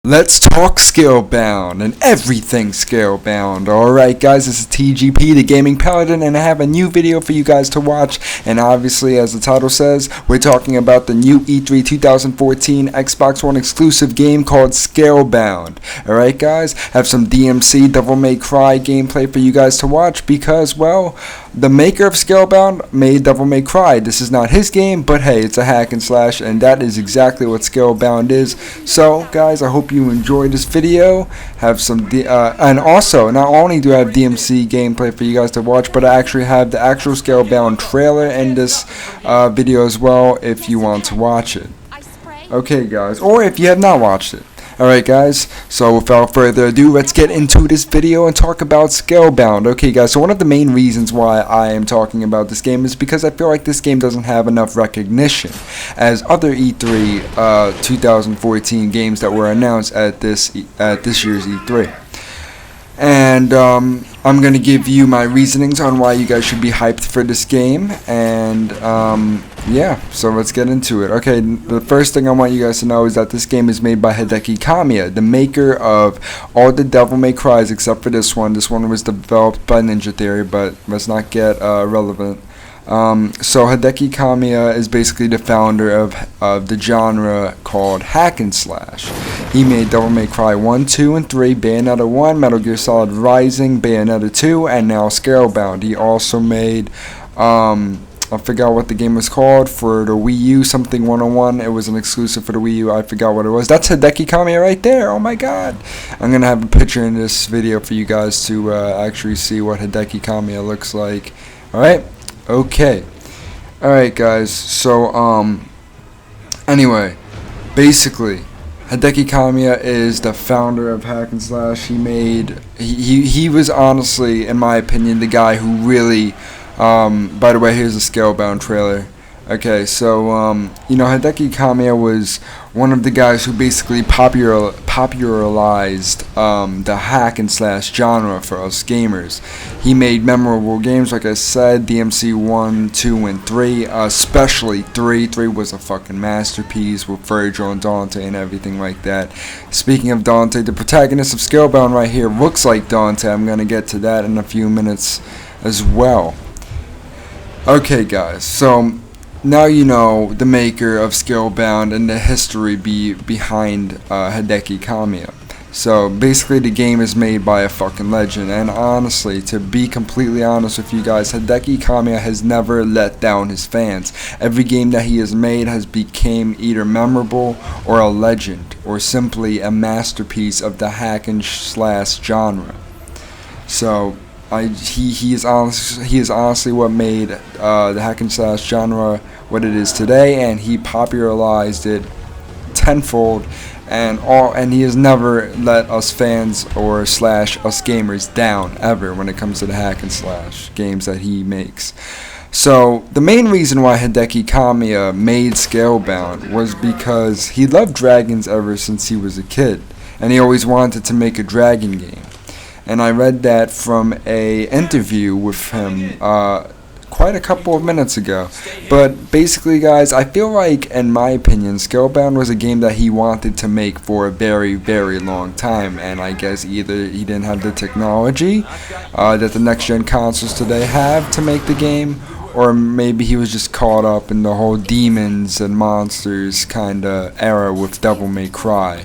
Let's talk Scalebound and everything Scalebound. Alright guys, this is TGP, the Gaming Paladin, and I have a new video for you guys to watch. And obviously, as the title says, we're talking about the new E3 2014 Xbox One exclusive game called Scalebound. Alright guys, have some DMC Devil May Cry gameplay for you guys to watch because, well, the maker of Scalebound made Devil May Cry. This is not his game, but hey, it's a hack and slash, and that is exactly what Scalebound is. So guys, I hope you enjoyed this video. Have some and also, not only do I have DMC gameplay for you guys to watch, but I actually have the actual Scalebound trailer in this video as well if you want to watch it. Okay guys, or if you have not watched it. Alright guys, so without further ado, let's get into this video and talk about Scalebound. Okay guys, so one of the main reasons why I am talking about this game is because I feel like this game doesn't have enough recognition as other E3 2014 games that were announced at this year's E3. And I'm going to give you my reasonings on why you guys should be hyped for this game, and yeah, so let's get into it. Okay, the first thing I want you guys to know is that this game is made by Hideki Kamiya, the maker of all the Devil May Cries except for this one. This one was developed by Ninja Theory, but let's not get relevant. So Hideki Kamiya is basically the founder of the genre called hack and slash. He made Devil May Cry 1, 2, and 3, Bayonetta 1, Metal Gear Solid Rising, Bayonetta 2, and now Scalebound. He also made, I forgot what the game was called for the Wii U, something 101. It was an exclusive for the Wii U. I forgot what it was. That's Hideki Kamiya right there. Oh my god. I'm going to have a picture in this video for you guys to actually see what Hideki Kamiya looks like. Alright? Okay. Alright guys, so anyway, basically Hideki Kamiya is the founder of hack and slash. He was honestly, in my opinion, the guy who really by the way, here's a Scalebound trailer. Okay, so you know, Hideki Kamiya was one of the guys who basically popularized the hack and slash genre for us gamers. He made memorable games, like I said, DMC 1, 2, and 3, especially 3. 3 was a fucking masterpiece with Virgil and Dante and everything like that. Speaking of Dante, the protagonist of Scalebound right here looks like Dante. I'm gonna get to that in a few minutes as well. Okay guys, so now you know the maker of Scalebound and the history behind Hideki Kamiya. So basically the game is made by a fucking legend, and honestly, to be completely honest with you guys, Hideki Kamiya has never let down his fans. Every game that he has made has become either memorable or a legend, or simply a masterpiece of the hack and slash genre. So he is honestly what made the hack and slash genre what it is today, and he popularized it tenfold, and he has never let us fans or slash us gamers down ever when it comes to the hack and slash games that he makes. So the main reason why Hideki Kamiya made Scalebound was because he loved dragons ever since he was a kid, and he always wanted to make a dragon game. And I read that from a interview with him quite a couple of minutes ago. But basically guys, I feel like, in my opinion, Scalebound was a game that he wanted to make for a very, very long time. And I guess either he didn't have the technology that the next gen consoles today have to make the game, or maybe he was just caught up in the whole demons and monsters kinda era with Devil May Cry.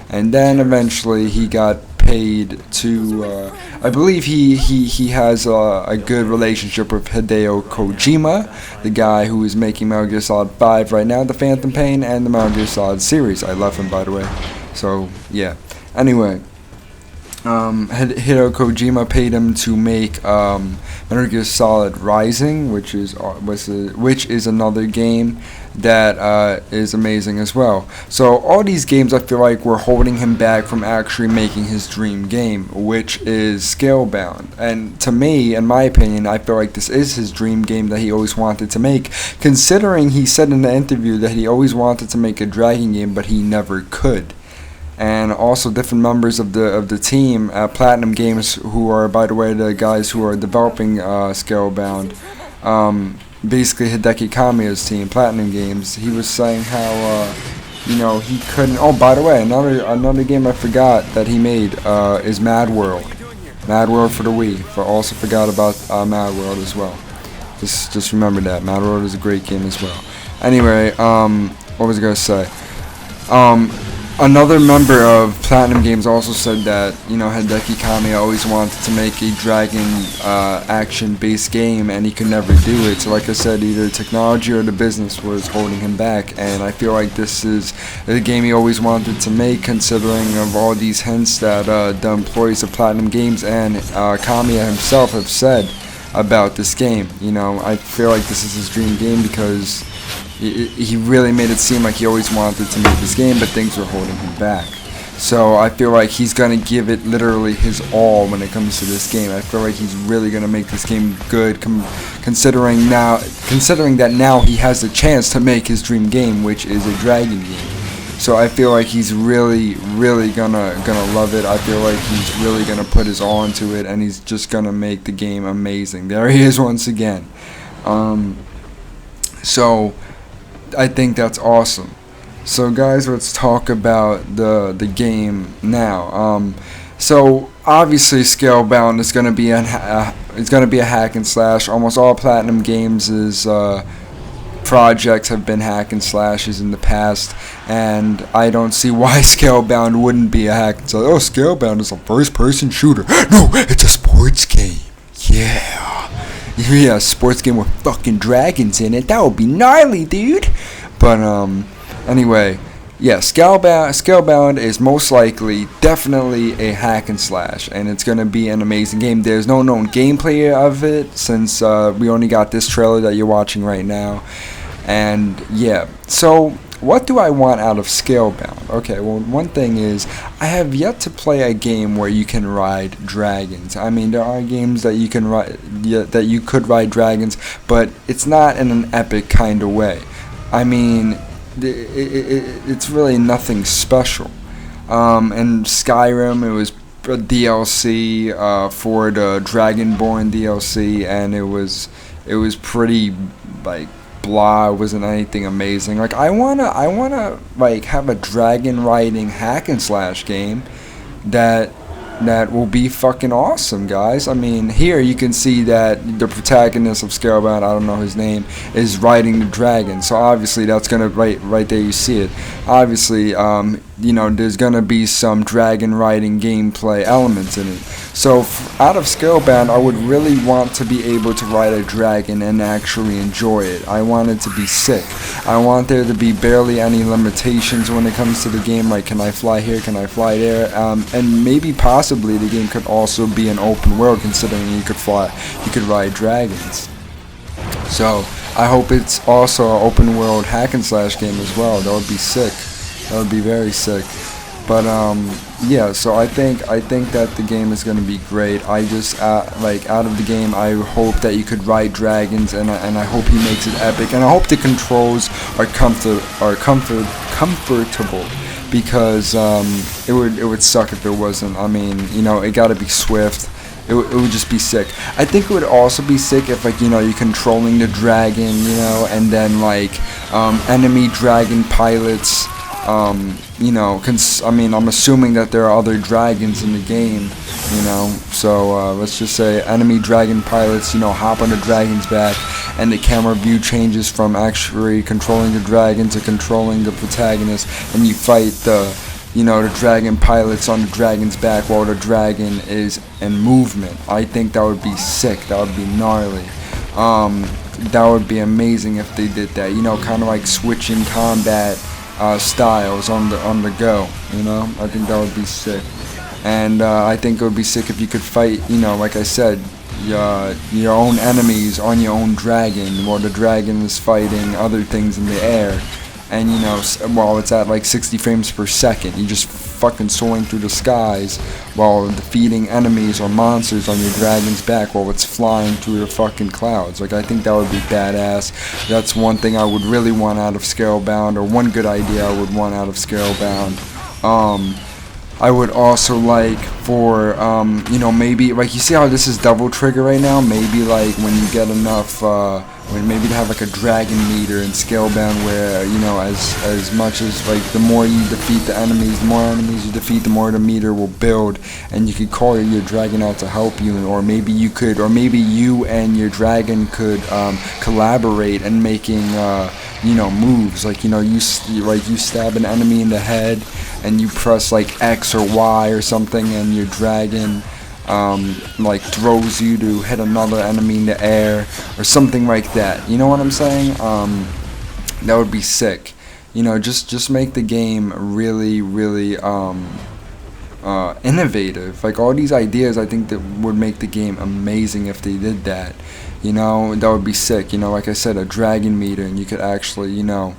And then eventually he got paid to, I believe he has a good relationship with Hideo Kojima, the guy who is making Metal Gear Solid 5 right now, the Phantom Pain, and the Metal Gear Solid series. I love him, by the way. So yeah. Anyway, Hideo Kojima paid him to make Metal Gear Solid Rising, which is another game that is amazing as well. So all these games, I feel like, were holding him back from actually making his dream game, which is Scalebound. And to me, in my opinion, I feel like this is his dream game that he always wanted to make, considering he said in the interview that he always wanted to make a dragon game, but he never could. And also different members of the team at Platinum Games, who are, by the way, the guys who are developing Scalebound, basically Hideki Kamiya's team, Platinum Games, he was saying how you know, he couldn't. Oh, by the way, another game I forgot that he made is Mad World. Mad World for the Wii. Also forgot about Mad World as well. Just remember that Mad World is a great game as well. Anyway, what was I gonna say? Another member of Platinum Games also said that, you know, Hideki Kamiya always wanted to make a dragon action-based game, and he could never do it. So like I said, either technology or the business was holding him back, and I feel like this is the game he always wanted to make, considering of all these hints that the employees of Platinum Games and Kamiya himself have said about this game. You know, I feel like this is his dream game because he really made it seem like he always wanted to make this game, but things were holding him back. So I feel like he's gonna give it literally his all when it comes to this game. I feel like he's really gonna make this game good, considering that now he has the chance to make his dream game, which is a dragon game. So I feel like he's really gonna love it. I feel like he's really gonna put his all into it, and he's just gonna make the game amazing. There he is once again. So I think that's awesome. So guys, let's talk about the game now. So obviously Scalebound is gonna be a hack and slash. Almost all Platinum Games' projects have been hack and slashes in the past, and I don't see why Scalebound wouldn't be a hack and slash. Oh, Scalebound is a first-person shooter. No, it's a sports game. Yeah, sports game with fucking dragons in it. That would be gnarly, dude. But anyway, yeah, Scalebound is most likely definitely a hack and slash, and it's gonna be an amazing game. There's no known gameplay of it since we only got this trailer that you're watching right now. And yeah, so what do I want out of Scalebound? Okay, well, one thing is I have yet to play a game where you can ride dragons. I mean, there are games that you can ride, that you could ride dragons, but it's not in an epic kind of way. I mean, it's really nothing special. In Skyrim, it was a DLC for the Dragonborn DLC, and it was pretty like blah. It wasn't anything amazing. Like I wanna like have a dragon riding hack and slash game that will be fucking awesome, guys. I mean, here you can see that the protagonist of Scalebound, I don't know his name, is riding the dragon. So obviously that's gonna right there you see it. Obviously, you know, there's gonna be some dragon riding gameplay elements in it. So out of Scalebound, I would really want to be able to ride a dragon and actually enjoy it. I want it to be sick. I want there to be barely any limitations when it comes to the game, like can I fly here, can I fly there, and maybe possibly the game could also be an open world, considering you could ride dragons. So I hope it's also an open world hack and slash game as well. That would be sick. That would be very sick. But yeah, so I think that the game is gonna be great. I just like out of the game, I hope that you could ride dragons, and I hope he makes it epic, and I hope the controls are comfortable, because it would suck if it wasn't. I mean, you know, it gotta be swift. It would just be sick. I think it would also be sick if, like, you know, you're controlling the dragon, you know, and then like enemy dragon pilots. You know, I mean, I'm assuming that there are other dragons in the game, you know, so let's just say enemy dragon pilots, you know, hop on the dragon's back, and the camera view changes from actually controlling the dragon to controlling the protagonist, and you fight the dragon pilots on the dragon's back while the dragon is in movement. I think that would be sick. That would be gnarly. That would be amazing if they did that, you know, kind of like switching combat styles on the go, you know. I think that would be sick. And I think it would be sick if you could fight, you know, like I said, your own enemies on your own dragon while the dragon is fighting other things in the air, and you know, while it's at like 60 frames per second, you just fucking soaring through the skies while defeating enemies or monsters on your dragon's back while it's flying through the fucking clouds. Like, I think that would be badass. That's one thing I would really want out of Scalebound, or one good idea I would want out of Scalebound. I would also like for, you know, maybe, like, you see how this is double trigger right now? Maybe, like, when you get enough, maybe to have, like, a dragon meter in Scalebound where, you know, as much as, like, the more you defeat the enemies, the more enemies you defeat, the more the meter will build, and you could call your dragon out to help you, or maybe you could, or maybe you and your dragon could, collaborate in making, you know, moves, like, you know, you stab an enemy in the head, and you press like X or Y or something, and your dragon like throws you to hit another enemy in the air or something like that. You know what I'm saying? That would be sick. You know, just make the game really, really innovative. Like, all these ideas, I think that would make the game amazing if they did that. You know, that would be sick. You know, like I said, a dragon meter, and you could actually, you know,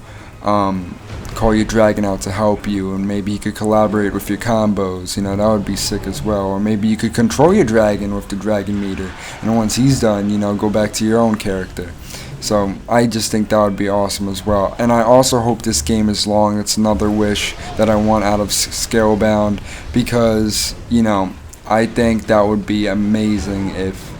call your dragon out to help you, and maybe you could collaborate with your combos. You know, that would be sick as well. Or maybe you could control your dragon with the dragon meter, and once he's done, you know, go back to your own character. So I just think that would be awesome as well. And I also hope this game is long. It's another wish that I want out of Scalebound, because, you know, I think that would be amazing if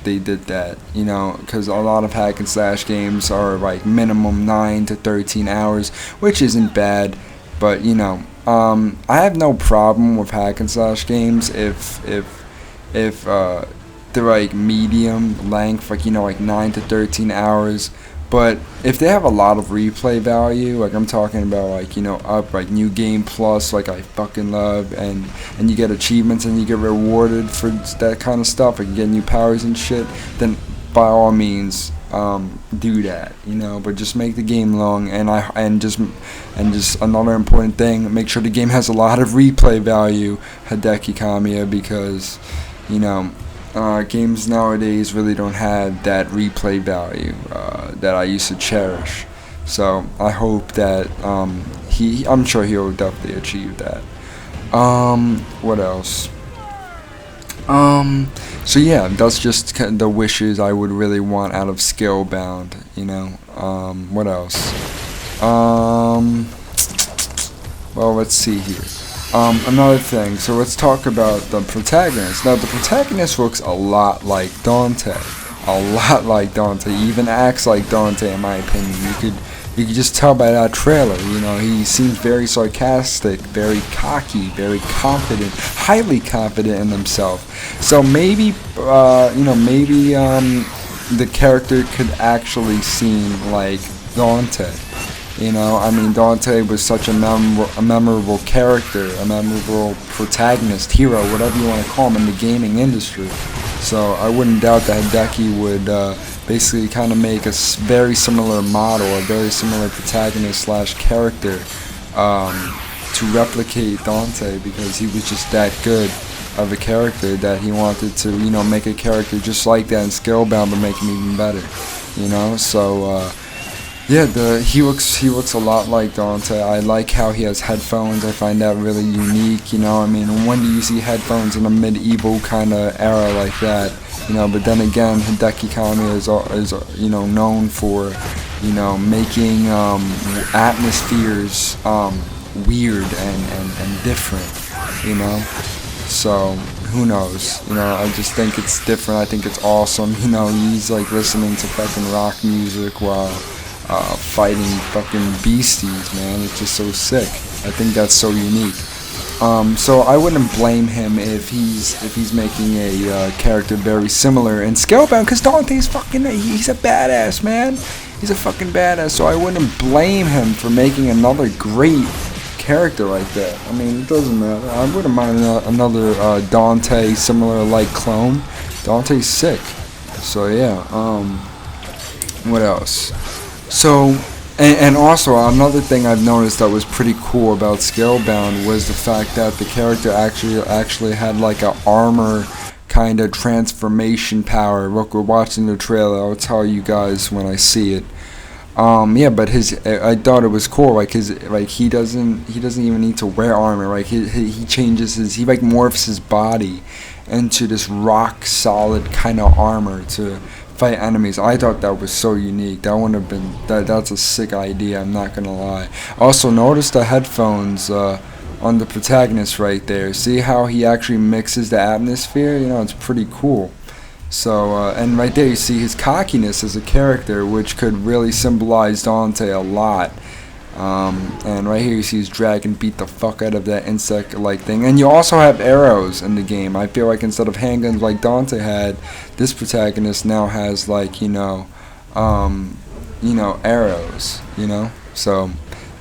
they did that, you know, because a lot of hack and slash games are like minimum 9 to 13 hours, which isn't bad, but, you know, I have no problem with hack and slash games if they're like medium length, like, you know, like 9 to 13 hours. But if they have a lot of replay value, like I'm talking about, like, you know, up, like New Game Plus, like I fucking love, and you get achievements and you get rewarded for that kind of stuff, like you get new powers and shit, then by all means, do that, you know. But just make the game long, and just another important thing, make sure the game has a lot of replay value, Hideki Kamiya, because, you know, games nowadays really don't have that replay value that I used to cherish. So I hope that I'm sure he'll definitely achieve that. What else? So yeah, that's just the wishes I would really want out of Scalebound. You know. What else? Well, let's see here. Another thing, so let's talk about the protagonist. Now, the protagonist looks a lot like Dante. He even acts like Dante, in my opinion. You could just tell by that trailer. You know, he seems very sarcastic, very cocky, very confident, highly confident in himself. So maybe, you know, maybe the character could actually seem like Dante. You know, I mean, Dante was such a memorable character, a memorable protagonist, hero, whatever you want to call him in the gaming industry. So I wouldn't doubt that Hideki would basically kind of make a very similar model, a very similar protagonist slash character to replicate Dante, because he was just that good of a character that he wanted to, you know, make a character just like that in Scalebound, but make him even better. You know, so. Yeah, he looks a lot like Dante. I like how he has headphones. I find that really unique. You know, I mean, when do you see headphones in a medieval kind of era like that? You know, but then again, Hideki Kamiya is you know, known for, you know, making atmospheres weird and different. You know, so who knows? You know, I just think it's different. I think it's awesome. You know, he's like listening to fucking rock music while fighting fucking beasties, man. It's just so sick. I think that's so unique. So I wouldn't blame him if he's making a character very similar in Scalebound, because Dante's fucking, he's a badass, man. He's a fucking badass. So I wouldn't blame him for making another great character like that. I mean, it doesn't matter. I wouldn't mind another Dante similar like clone. Dante's sick. So yeah. What else? So, and also another thing I've noticed that was pretty cool about Scalebound was the fact that the character actually had like a armor kind of transformation power. Look, we're watching the trailer. I'll tell you guys when I see it. Yeah, but I thought it was cool. Like he doesn't even need to wear armor. Like he changes he like morphs his body into this rock solid kind of armor to fight enemies. I thought that was so unique. That wouldn't have been that's a sick idea, I'm not gonna lie. Also, notice the headphones on the protagonist right there. See how he actually mixes the atmosphere? You know, it's pretty cool. So, and right there you see his cockiness as a character, which could really symbolize Dante a lot. And right here you see his dragon beat the fuck out of that insect-like thing. And you also have arrows in the game. I feel like instead of handguns like Dante had, this protagonist now has, like, you know, arrows, you know? So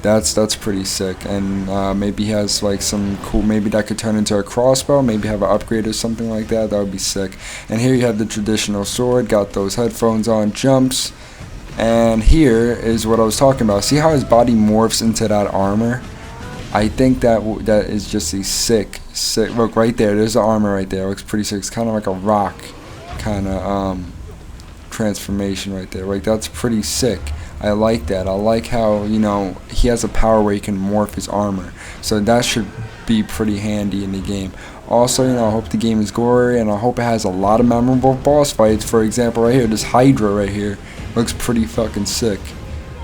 that's pretty sick. And maybe he has like some cool, maybe that could turn into a crossbow, maybe have an upgrade or something like that. That would be sick. And here you have the traditional sword, got those headphones on, jumps. And here is what I was talking about. See how his body morphs into that armor? I think that is just a sick. Look right there. There's the armor right there. It looks pretty sick. It's kind of like a rock kind of transformation right there. Like, that's pretty sick. I like that. I like how, you know, he has a power where he can morph his armor. So that should be pretty handy in the game. Also, you know, I hope the game is gory, and I hope it has a lot of memorable boss fights. For example, right here, this Hydra right here looks pretty fucking sick.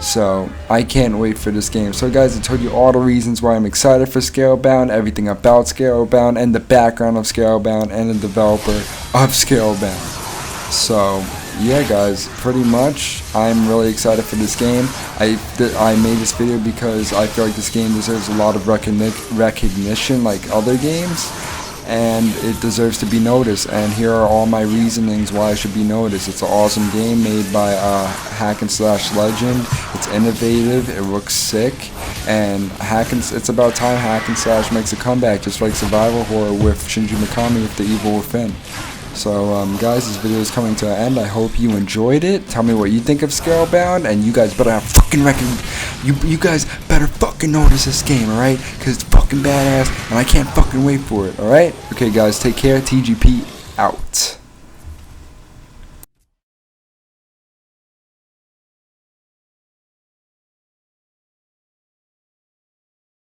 So I can't wait for this game. So guys, I told you all the reasons why I'm excited for Scalebound, everything about Scalebound, and the background of Scalebound, and the developer of Scalebound. So yeah guys, pretty much I'm really excited for this game. I made this video because I feel like this game deserves a lot of recognition like other games, and it deserves to be noticed. And here are all my reasonings why it should be noticed. It's an awesome game made by hack and slash legend. It's innovative, it looks sick, and it's about time hack and slash makes a comeback, just like survival horror with Shinji Mikami with The Evil Within. So guys, this video is coming to an end. I hope you enjoyed it. Tell me what you think of Scalebound, and you guys better have fucking you guys better fucking notice this game, alright? Because it's fucking badass, and I can't fucking wait for it, alright? Okay guys, take care. TGP out.